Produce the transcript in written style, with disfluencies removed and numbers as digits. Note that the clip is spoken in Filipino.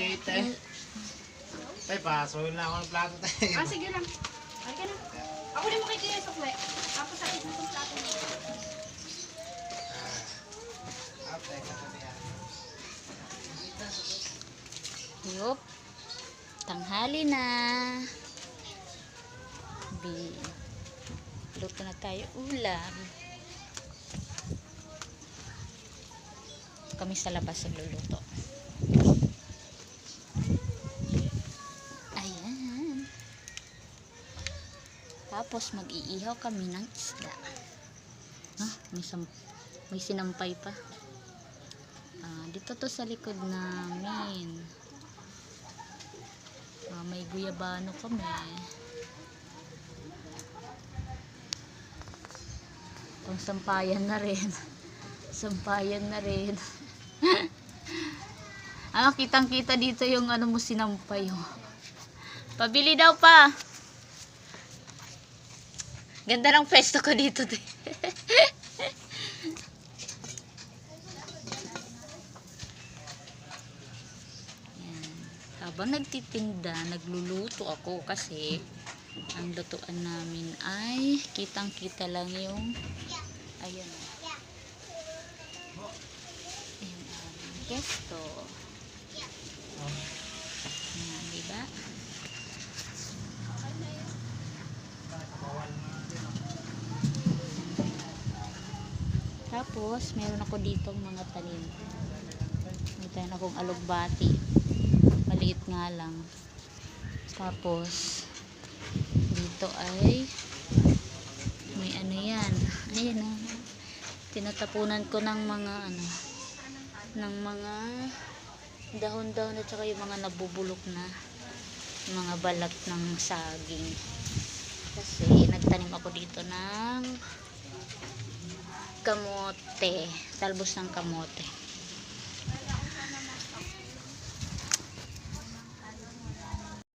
28 eh. Tay, pasuhin lang ako ng plato tayo. Ah, sige lang. Ay ka na. Ako din mo kay Kuya Sukle. Tapos sa akin itong plato mo. Yup. Tanghali na. Luto na tayo ulam. Kami sa labas nagluluto. Ayan. Tapos mag-iihaw kami ng isda. May sinampay pa. Dito to sa likod namin. May guyabano kami. Itong sampayan na rin. Sampayan na rin. Kitang kita dito yung mo sinampay. Pabili daw pa. Ganda ng pwesto ko dito. Habang nagtitinda, nagluluto ako kasi ang lutuan namin ay kitang-kita lang yung ayan. Yung aming pesto. Ayan, diba? Tapos, meron ako ditong mga tanim. May tanim akong alugbati. Maliit nga lang. Tapos dito ay may yan. Ayan na. Tinatapunan ko ng mga ng mga dahon-dahon at saka yung mga nabubulok na mga balat ng saging. Kasi nagtanim ako dito ng kamote. Talbos ng kamote.